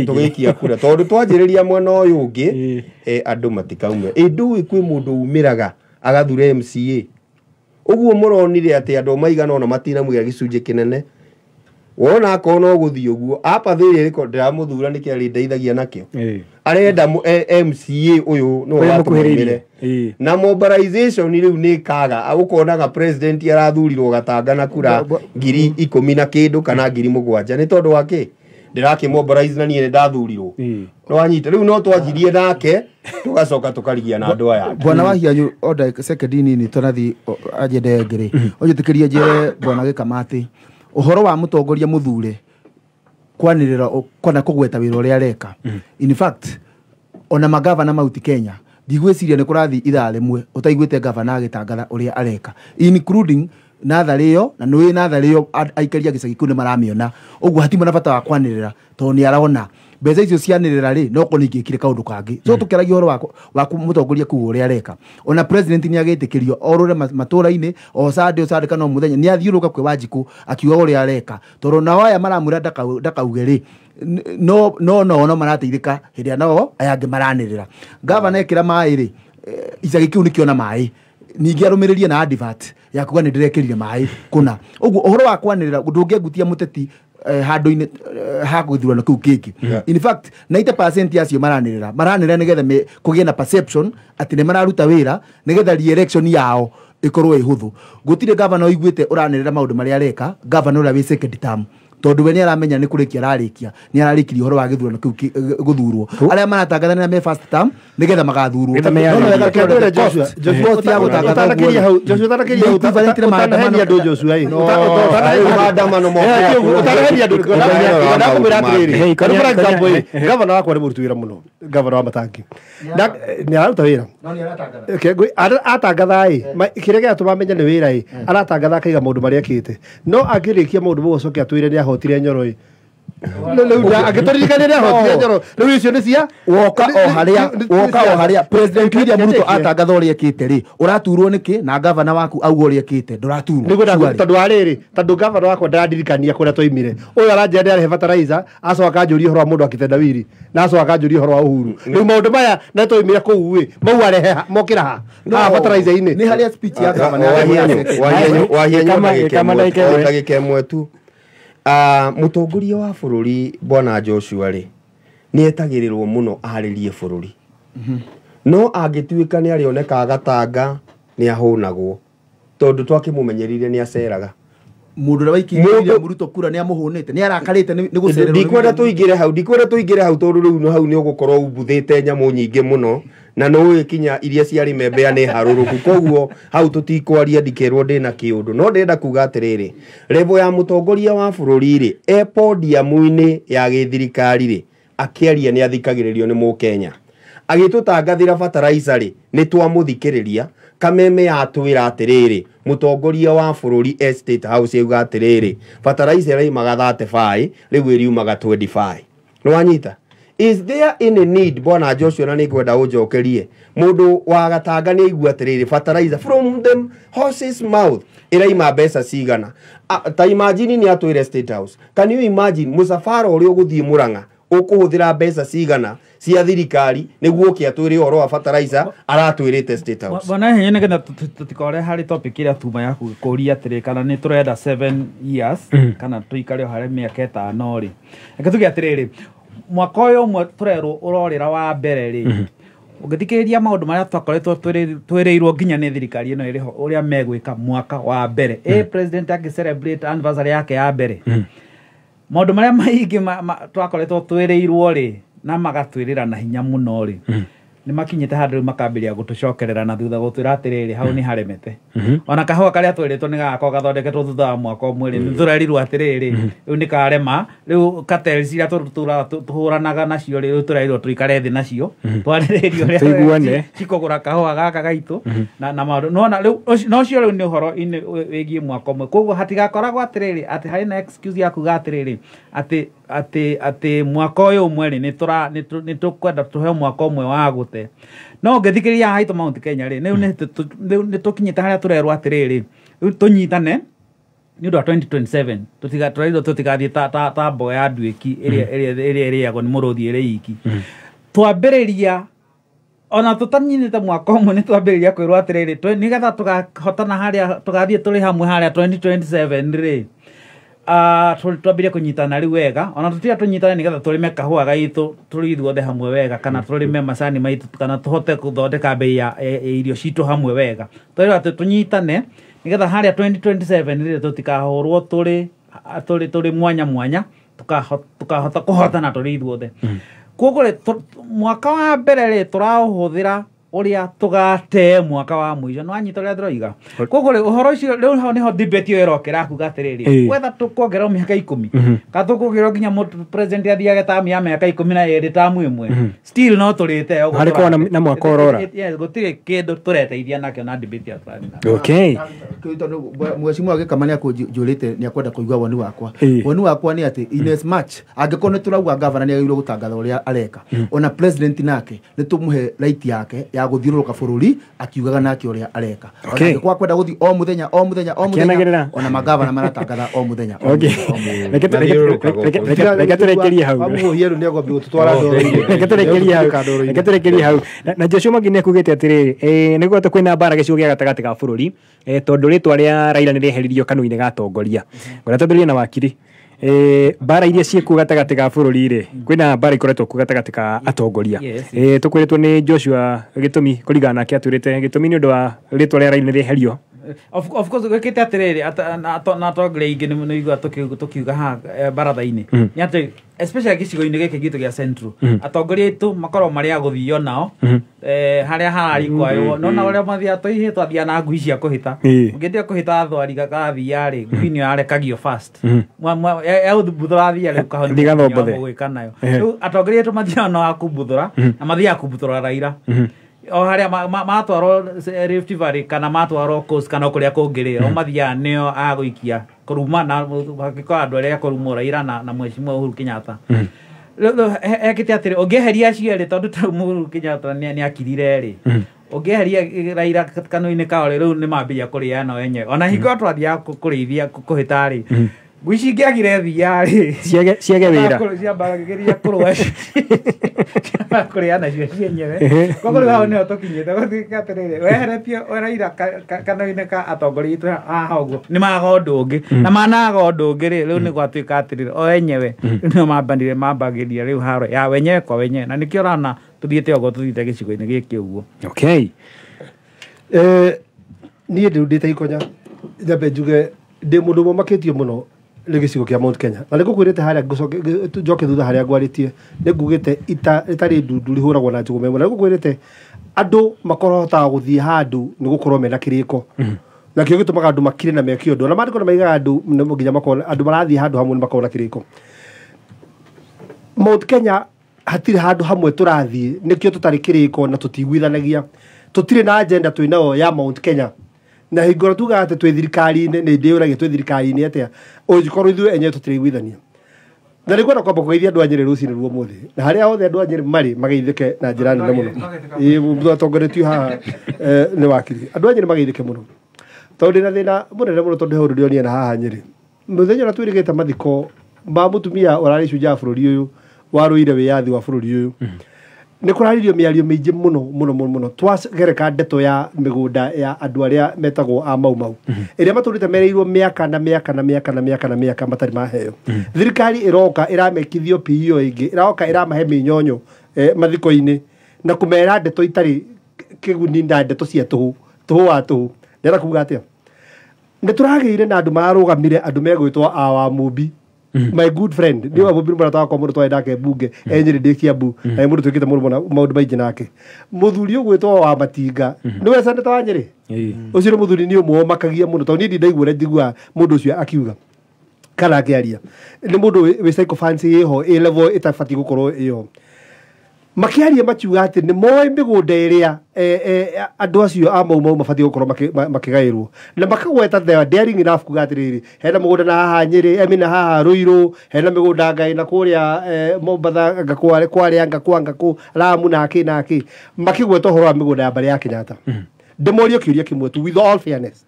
tũgĩkia kura tondũ twanjĩrĩria mwena ũyũ ũngĩ andũ matikaumĩra ndũĩ kwĩ mũndũ umĩraga agathure MCA ũguo mũronire atĩ andũ maigana ona matinamwĩra gĩcunjĩ kĩnene wona akorwo no gũthiĩ ũguo apa thĩrĩ rĩko ndĩramũthura nĩkĩ arĩndeithagia nakĩo arenda MCA ũyũ no atũmĩre na mobilization rĩu nĩ kaga ũkonaga president arathurirwo gatanga na kura 10,000 na kĩndũ kana 7,000 nĩ tondũ wake ndirakĩ mobilize na niĩ ndathurirwo no anyita rĩu no twanjirie nake tugacoka tukarigia na andũ aya bwana Wahianyu oda second nini tũnathi agenda ngiri ũnjĩtĩkĩrie njĩre bwana Gĩkamati ũhoro wa mũtongoria mũthure kwanĩrĩra kana kũgweta wĩra ũrĩa areka in fact ona magavana mauti Kenya ndigwĩciria nĩ kũrathi ithaa rĩmwe ũtaiguĩte gavana agĩtangatha ũrĩa areka including natharĩ ĩyo na nĩ natharĩ ĩyo aikaria gĩcagi kĩu nĩ maramĩona ũguo hatimwe na bata wa kwanĩrĩra tondũ nĩ arona mbeca icio cianĩrĩra rĩ no kũ nĩingĩkire kaũndũ kangĩ so tũkĩaragia ũhoro wa mũtongoria kuga ũrĩa areka ona president nĩ agĩtĩkĩrio orũre matũra-inĩ o Sunday kana mũthenya nĩ athiũrũka kwĩ Wanjikũ akiuga ũrĩa areka tondũ nao aya maramwĩra ndakauge rĩ no marateithĩka hĩndĩ ĩrĩa nao aya angĩ maranĩrĩra gavana ekĩra maĩ rĩ icagi kĩu nĩkĩona maĩ ningĩ arũmĩrĩrie na advert ya kuga nĩ ndĩrekĩrire maĩ kũna ũguo ũhoro wa kwanĩrĩra ndũngĩengutia mũteti handũ-inĩ ha gũthurano kĩu kĩngĩ in fact 90% yacio maranĩrĩra nĩgetha kũgĩe na perception atĩ nĩ mararuta wĩra nĩgetha re-election yao ĩkorwo ĩ hũthũ gũtirĩ gavana ũiguĩte ũranĩrĩra maũndũ marĩa areka gavana ũrĩa wĩ second term tondũ we nĩ aramenya nĩ kũrĩkia nĩ ararĩkirie ũhoro wa gĩthurano kĩu gũthurwo arĩa maratangatha me first term nĩgetha magathurwo gavana wakwa nĩ mũruti wĩra mũno gavana wa Matangi nĩ araruta wĩra atangatha kĩrĩa gĩatũma menya nĩ wĩra aratangatha akaiga maũndũ marĩa ekĩte no angĩrĩkia maũndũ mau acoke atwĩre nĩ ahotire Nyoro agĩtũririkania nĩ ahotire Nyoro rĩu icio nĩ cia woka o harĩa president William Ruto atangatha ũrĩa ekĩte rĩ ũraturwo nĩkĩ na gavana waku auga ũrĩa ekĩte ndũraturwo tondũ wa rĩrĩ tondũ gavana wakwa ndarandirikania kũrĩa twaimire ũyũ aranjĩra nĩ arehe fertilizer acoka anjũria ũhoro wa mũndũ akĩtendawiri na acoka anjũria ũhoro wa Uhuru rĩu maũndũ maya na twaimire kũu mau arehe mokĩra ha fertilizer-inĩ nĩ harĩa speech ya gavana ndagĩka ĩmwe tu mũtongoria wa bũrũri bwana Joshua rĩ nĩ etagĩrĩrwo mũno arĩrie bũrũri no angĩtuĩka nĩ arĩoneka agatanga nĩ ahũnagwo tondũ twakĩmũmenyerire nĩ aceraga mundu ria waikiria muruto kura ni amuhunite ni arakarite ni gucererwo ndikwenda tuingire hau tondu riu no hau ni ugukorwo umbuthite nyamu nyingi muno na no wikinya iria ciari membea ni haruruku koguo hau tutikwaria ndikerwo ndina kiundu no ndenda kuga atiriri level ya mutongoria wa bururi ri e podium-ini ya githirikari ri akiaria ni athikagiririo ni Mukenya agitutangathira fertilizer ri ni twamuthikiriria kameme yatwira atiriri mutongoria wa bururi State House yuga atiriri fertilizer ri maga 35 riu iriumaga 25 no wanyita. Is there any need bona Joshua na nikwenda ujokerie mundu wa Gatanga ni igua atiriri fertilizer from them horses mouth iraima mbeca cigana ta imagine ni atwire State House. Can you imagine musafara uri uguthie Murang'a ukuhuthira mbeca cigana cia thirikari niguo kiatwire horo wa fertilizer aratwirite State House. Bona hinya nigenda tutikore hari topic ira tuma ya kuria atiri kana ni turenda 7 years kana tuikare hari miaka 5 ri eke tuge atiriri mwaka uyu umwe turerwo urorira wa mbere ri ugithikiriria maundu maria twakoretwo twereirwo nginya ni thirikari ino iriho uria megwika mwaka wa mbere president agi celebrate anniversary yake ya mbere maundu maria maingi twakoretwo twereirwo ri na magatwirira na hinya muno ri ni makinyite handu makambiria gutucokerera na thutha gutwira atiriri hau ni haremete ona kahua karia twiritwo ni gako gathondeketwo thutha wa mwaka umwe ri nithurerirwo atiriri riu ni karema riu cartels iria tuhuranaga nacio riu turerirwo tuikare thi nacio twariririo ria cikogura kahua gaka gaitu na maundu nona riu no cio riu ni uhoro ini wigie mwaka umwe koguo hatigakoragwo atiriri ati hari na excuse ya kuga atiriri ati mwaka uyu umwe ri ni tukwenda tuhe mwaka umwe wa gute no ngethikiriria haitu Mount Kenya ri ni tukinyite haria turerwo atiriri tunyitane ni ndo 2027 tutigathie ta mboga ya nduiki iria ni muruthi iri iki twambiriria ona tutanyinite mwaka umwe ni twambiriria kwirwo atiriri nigetha tukahotana haria tugathie turi hamwe haria 2027 ri twambire kunyitana riu wega ona tutia tunyitane nigetha turime kahua gaitu turithuothe hamwe wega kana turime macani maitu kana tuhote kuthondeka bei ya irio citu hamwe wega twirwo ati tunyitane nigetha haria 2027 ri tutikahorwo turi mwanya tukahota kuhotana turithuothe koguo mwaka wa mbere ri turahũthĩra uria tugate mwaka wa mwijo no anyita uria ndiroiga koguo ri uhoro ucio riu niho debate yo irokera kuga atiriri wetha tukongerera miaka 10 ka tukongerera nginya president athiage tamu ya miaka 12 tamu imwe still no turite hariko na mwaka urora gutire kindu tureteithia nakio na debate ya fulani okay tondu mwecimu agikama ni akujurite ni akwenda kuigua woni wakwa ni ati in as much angikorwo ni turauga governor ni agirwo gutangatha uria areka ona president nake ni tumuhe right yake ya guthiururuka bururi akiugaga nake uria areka ona kwa kwenda guthi o muthenya ona magavana maratangatha o muthenya reke turekerie hau amuhieru ni agombi gututwara ndoro reke turekerie hau na Joshua Magine kugite atiriri niguo kwina mbara gicigo gia gatagati ka bururi tondu ritwa ria Raila ni riheririo kanua-ini ga atongoria ngona tondu na wakiri bara iria ciekuo gatagati ga bururi ri kwina bara ikoretwo ku gatagati ka atongoria tukwiritwo ni Joshua gitumi kurigana nake atwirite gitumi ni undu wa ritwa ria Raila ni riherio of course wekete atiriri na tongire ingi ni igua tukiuga ha baratha-ini ni ati especially gicigo-ini giki gitu gia Central atongoria itu makorwo mari aguthio nao haria harari kwayo no na uria mathia toihe twathia na ngui cia kuhita ngithia kuhita thwari gakathia ri ngui arekagio fast ya uthubuthura thia ri kahoni gwika nayo atongoria itu mathia no akubuthura na mathia akubuthura Raila o haria matwarwo Rift Valley kana matwarwo Coast kana kuria kungiri o mathia nio aguikia kuruma na hakika andu aria kuruma Raila na Mheshimiwa Uhuru Kenyatta ekite atiri ongeheria ciere tondu Uhuru Kenyatta ni akirire ri ongeheria Raila kanua-ini kao riu ni mambiria kuriana wenyewe ona hingo twathia kurithia kuhita ri ngui cingiagire thia ri ciage wira ciambageria kurwa kuriana cio cienyewe koguo riu hau niho tukinyite guthika atiriri weheretie Raila kanua-ini ka atongoria itu haha uguo ni maga undu ungi na managa undu ungi ri riu ni gwatuika atiriri o enyewe nio mambagiria riu haro ya wenyewe kwa wenyewe na nikio rana tuthiite uguo tuthiite gicigo-ini giki uguo okay niĩ ndĩrutĩte ikonya nyambe njuge ndä må ndå momakĩtio må no nä gä cigo kä a Mount Kenya na nä ngå kwä rä te harä njoke thutha harä a ngwarä tie nä ngugä te itarä ndundu rä hå ragwo na njå memo na nä ngå kwä rä te andå makorahota gå thiä handå nä gå korwo mena kä rä ko na kä o gä tå maga andå makire na meke å ndå na mandä ko na maigaga andå nginya andå marathiä handå hamwe nä makorwo na kä rä ko Mount Kenya hatirä handå hamwe tå rathiä nä kä o tå tarä kä rä ko na tå tiguithanagia tå tirä na agenda twä nayo ya Mount Kenya na hingo tuga atä twä thirikari-inä nä ndä å ragä twä thirikari-inä atä å ngĩkorwo ithuĩ enyewe tå tirä iguithania na nä kwenda kwamba kũgeithia andå a Nyĩrĩ rũcinĩ ruo mũthĩ na harĩa othe andå a Nyĩrĩ marĩ mageithĩke na njĩra nene mũno atongoretio haha nĩ wakiri andå a Nyĩrĩ mageithĩke mũno tondũ ndĩ na thĩna mũnene mũno tondũ he ũndũ ndĩonire na haha Nyĩrĩ mũthenya ũrĩa twĩrĩgĩte mathiko ma mũtumia ũrarĩ icunjĩ ya bũrũri ũyũ warũire wĩyathi wa bũrũri ũyũ nä kå raririo mä ario mä ingä må no twagereka ndeto ya mä gå nda ya andå arä a metagwo a mau ä rä a matå rä te mereirwo mä aka matarä maheo thirikari ä roka ä ramekithio PEO ĩngĩ ä roka ä ramahe mä nyonyo mathiko-inä na kå mera ndeto itarä kä guni na ndeto cia tå wa tå hå ndera kuga atä a nä tå ragä ire na andå mararå gamire andå megwä two awa Mũmbi my good friend nä wa Mũmbi må rataka må ndå twarä nake mbunge Nyĩrĩ ndä Kiambu na må ndå twä kä te maå ndå maingä nake må thuri å gwä two wa Matinga nä we seneta wa Nyĩrĩ å cio nä må thuri nä å mwe makagia må no tondå niä ndindaigua å rä a njiguaga må ndå å cio akiuga kana akä aria nä må ndå wä psychophancy ä ho ä level ä tabatiä gå korwo ä ho makiaria makiuga atä nä moä mä gå nda ä rä a andå acio a mau mabatiä gå korwo makä rwo na makagweta daring enough kuga atä rä rä hena må gå nda na haha Nyĩrĩ na haha Rũirũ hena mä gå nda Ngai na kå rä a Mombatha Kware Ngakũ Lamu na akä makä gweta å horo wa mä gå nda ya mbarä ya Kenyatta ndä morio kä å ria kä mwe tu with all fairness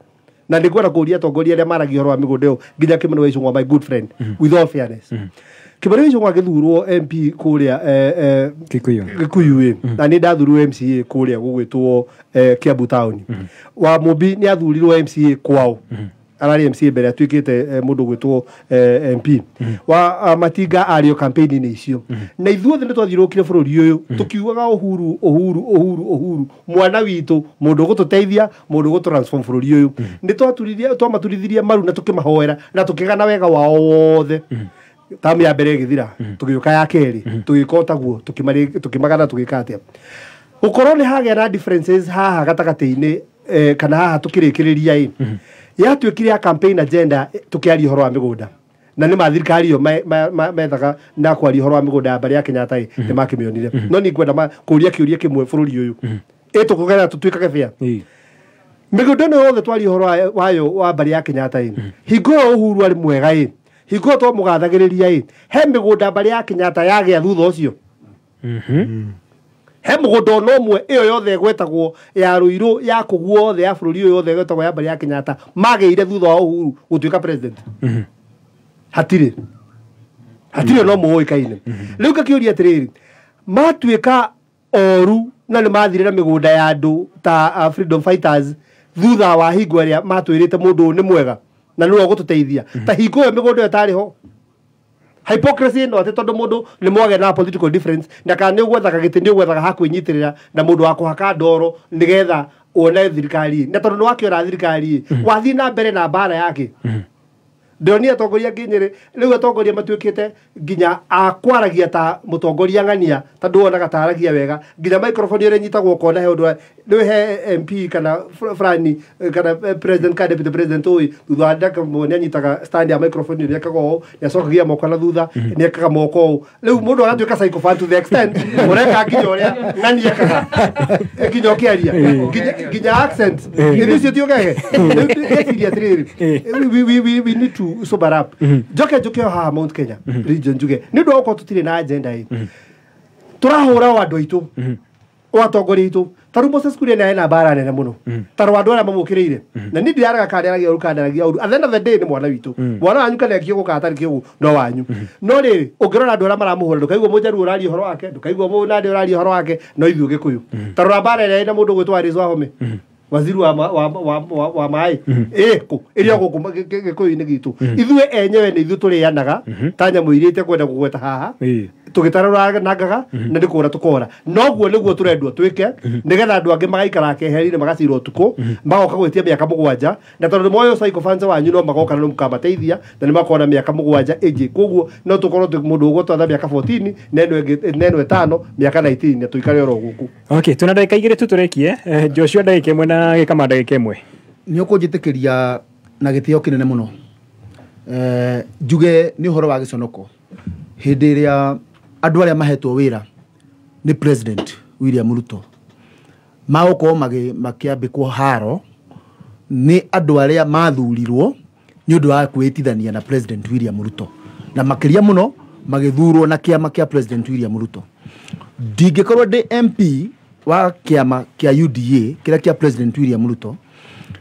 na nä ngwenda kå ria atongoria arä a maragia å horo wa mä gå nda ä yo nginya kä mene wa Icũng'wa my good friend with all fairness Kĩmani wa Icũng'wa agĩthurwo MP kũrĩa Gĩkuyu na nĩ ndathurirwo MCA kũrĩa gũgwĩtwo Kiambu Town wa Mũmbi nĩ athurirwo MCA kwao ararĩ MCA mbere atuĩkĩte mũndũ gwĩtwo MP wa Matinga arĩ o campaign-inĩ icio na ithuothe nĩ twathiũrũrũkire bũrũri ũyũ tũkiugaga Uhuru mwana witũ mũndũ ũgũtũteithia mũndũ ũgũtũtransform bũrũri ũyũ nĩ twamaturithirie maru na tũkĩmahoera na tũkĩgana wega wao wothe tamu ya mbere gĩthira tũgĩũka ya kerĩ tũgĩka ũtaguo tũkĩmagana tũgĩka atĩa gũkorwo nĩ hagĩa na differences haha gatagatĩ-inĩ kana haha tũkĩrĩkĩrĩria yatuĩkire ya campaign agenda tũkĩaria ũhoro wa mĩgũnda na nĩ mathirikari ĩyo methaga na kwaria ũhoro wa mĩgũnda ya mbarĩ ya Kenyatta nĩ makĩmĩonire no nĩ ngwenda kũũria kĩũria kĩmwe bũrũri ũyũ tũkũgerera tũtuĩkage bĩa mĩgũnda ĩno yothe twaria ũhoro wayo wa mbarĩ ya Kenyatta hingo ĩyo Uhuru arĩ mwega hingo to mũgathagĩrĩria he mĩgũnda mbarĩ ya Kenyatta yagĩa thutha ũcio he mũgũnda ona ũmwe ĩyo yothe ĩgwetagwo ya Rũirũ ya kũguo yothe ya bũrũri ũyũ yothe ĩgwetagwo ya mbarĩ ya Kenyatta magĩire thutha wa Uhuru gũtuĩka president hatirĩ no mũũĩkaine rĩu ngakĩũria atĩrĩrĩ matuĩka oru na nĩ mathire na mĩgũnda ya andũ ta freedom fighters thutha wa hingo ĩrĩa matwĩrĩte mũndũ ũyũ nĩ mwega na nĩwe ũgũtũteithia ta hingo ĩyo mĩgũnda ĩyo ĩtarĩ ho hypocrisy no atĩ tondũ mũndũ nĩ mwage na political difference na kana nĩ ũgwethaga gĩtĩ nĩ ũgwethaga ha kwĩnyitĩrĩra na mũndũ wa kũhaka ndoro nĩgetha wone thirikari na tondũ nĩ wakĩona thirikari wathiĩ na mbere na mbara yake ndĩronire atongoria Nyĩrĩ rĩu atongoria matuĩkĩte nginya akwaragia ta mũtongoria ng'ania tondũ wonaga ta aragia wega nginya microphone ĩrĩa ĩnyitagwo ũkona he ũndũ rĩu he MP kana fulani kana president kana deputy president ũyũ thutha wa ndaka nĩ anyitaga stand ya microphone ĩrĩa ekaga ũũ nĩ acokagia moko na thutha nĩ ekaga moko ũũ rĩu mũndũ agatuĩka psychopath to the extent ũreka nginya ũrĩa ng'ani ekaga nginya ũkĩaria nginya accent icio tiũgege rĩu atĩrĩrĩ we need to sober up njoke haha Mount Kenya region njuge nĩ ũndũ okorwo tũtirĩ na agenda tũrahũra o andũ aitũ o atongoria aitũ tarĩu Moses Kuria nĩ arĩ na mbara nene mũno tarĩ andũ arĩa mamũkĩrĩire na niĩ ndĩraga kanderagia ũru at the end of the day nĩ mwana witũ mwana wanyu kana kĩũgũ kana atarĩ kĩũgũ no wanyu no rĩrĩ ũngĩrora andũ arĩa maramũhũra ndũkaigua Mũjaruo ũraria ũhoro wake ndũkaigua Mũnandi ũraria ũhoro wake no ithuĩ Gĩkũyũ tarora mbara ĩrĩa ĩna mũndũ gwĩtwo Alice Wahome waziri wa mai eko iria guku gikuyu-ini gitu ithue enyewe ni ithu turianaga ta nyamu irite kwenda gugweta haha tugitarura nangaga na ndikura tukora noguo niguo turendwo twike nigetha andu angi magaikara keherire magacira utuku magoka gwitia miaka 7 na tondu moyo psycho fans wanyu no magoka na mukamateithia na ni makona miaka 7 ingi koguo no tukorwo mundu ugotwa miaka 14 neno 5 miaka 19 na tuikare oro guku. Okay, tuna ndagika igire tu turekie Joshua ndagika imwe na gikama ndagika imwe ni ukunjitikiria na gitio kinene muno njuge ni uhoro wa giconoko hindi iria andu aria mahetwo wira ni President William Ruto magukorwo makiambikwo haro ni andu aria mathurirwo ni undu wa kwitithania na President William Ruto na makiria muno magithurwo na kiama kia President William Ruto. Ndingikorwo ndi MP wa kiama kia UDA kiria kia President William Ruto,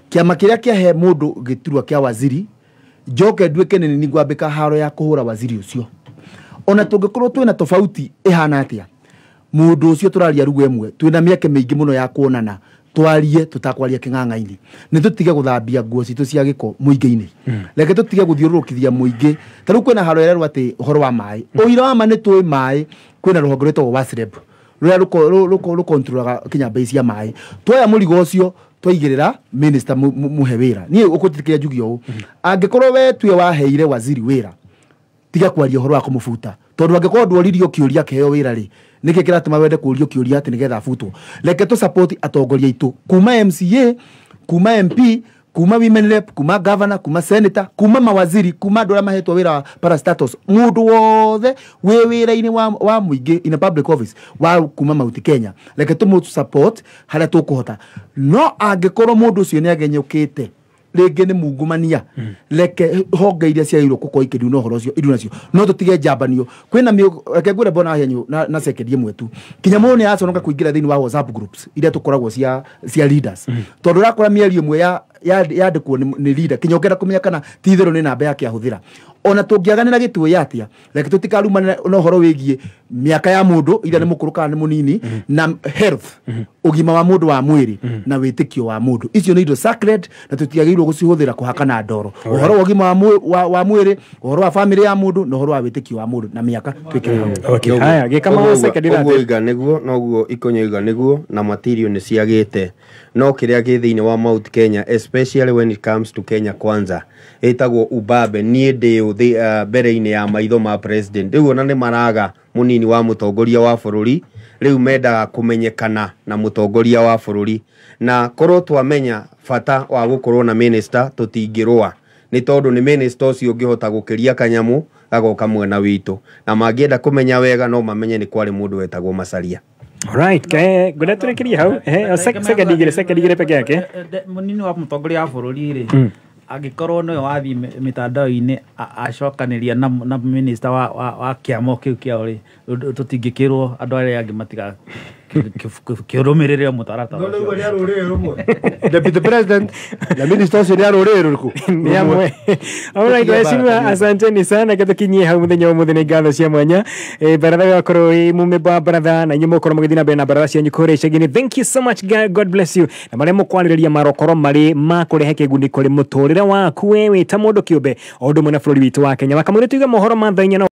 kiama kiria kiahe mundu giturwa kia waziri njoke nduike ni ngwambika haro ya kuhura waziri ucio. Ona tungikorwo twina tofauti ihana atia mundu ucio turaria rugu emwe twina mieke mingi muno ya kuonana twarie tutakwaria king'ang'a-ini ni tutige guthambia nguo citu cia giko muingi-ini leke tutige guthiururukithia muingi taru kwina haro ererwo ati uhoro wa mai uira wa ma ni twi mai kwina ruhonge rwetwo WASREB ruria rukontrolaga kinya bei cia mai twoya murigo ucio twaigirira minister muhe wira ni ukutikiria njugio angikorwo we tue waheire waziri wira tiga kwaria uhoro wa kumufuta tondu angikorwo ndworirio kiuria keheo wira ri niki kiratuma wende kurio kiuria ati nigetha futwo leke tu support atongoria itu kuma MCA kuma MP kuma women rep kuma governor kuma senator kuma mawaziri kuma ndora mahetwo wira para status mundu wothe we wira-ini wa muingi in a public office wa kuma Mount Kenya leke tu mu support haria tukuhota no angikorwo mundu ucio ni agenyukite rege ni mungumania leke honge iria cia iro kuko ikiri no horo ucio iru nacio no tutige jambanio kwina reke ngure bona henyu na second imwe tu kinyamo ni aconoka kuingira thini wa WhatsApp groups iria tukoragwo cia leaders tondu rakora mieri imwe ya ndikwo ni leader kinyongera kumenya kana tithero ni namba yake ahuthira ona tungiaganira gitwe yatia leke tutikaruma no horo wigie miaka ya mundu ira ni mukuru kana ni munini na health ugima wa mundu wa mwiri na witikio wa mundu icio ni indo sacred na tutiagirwo gucihuthira kuhakana ndoro uhoro wa ugima wa mwiri uhoro wa family ya mundu na uhoro wa witikio wa mundu na miaka twikire. Okay, haya gikama secondary uguiga niguo noguo ikonyoiga niguo na material ni ciagite no kiria githini wa Mount Kenya especially when it comes to Kenya Kwanza etagwo ubabe nie ndio mbere-ini ya maitho ma president riu ona ni maraga munini wa mutongoria wa bururi riu mendaga kumenyekana na mutongoria wa bururi na korwo twamenya fata wa gukorwo na minister tutingirwa ni tondu ni minister ucio ngihota gukiria kanyamu gagoka mwena witu na mangienda kumenya wega no mamenye ni kwari mundu wetagwo Macharia. Alright, ngoja turekerie hau second igire peke yake munini wa mutongoria wa bururi ri agikorwo no wathi mitandao-ini acokaniria na minister wa kiamo kiu kiao ri tutingikirwo andu aria angi matiga kiurumirire mutarata no ni arurire rumwe deputy president na minister ucio ni arurire ruku ni amwe. Alright, asanteni sana gatukinyie hau muthenya umuthenya ngatho cia mwanya baratha yakorwo mumemba baratha na nyumo korwo mugithina mbere na baratha cia nyukore shagini. Thank you so much, God bless you na maria mukwariria marokoro mari makurehe kigundi kuri muturire waku wewe ta mundu kiumbe o ndu mwena bururi witu wa Kenya makamwire tuige mohoro ma thainya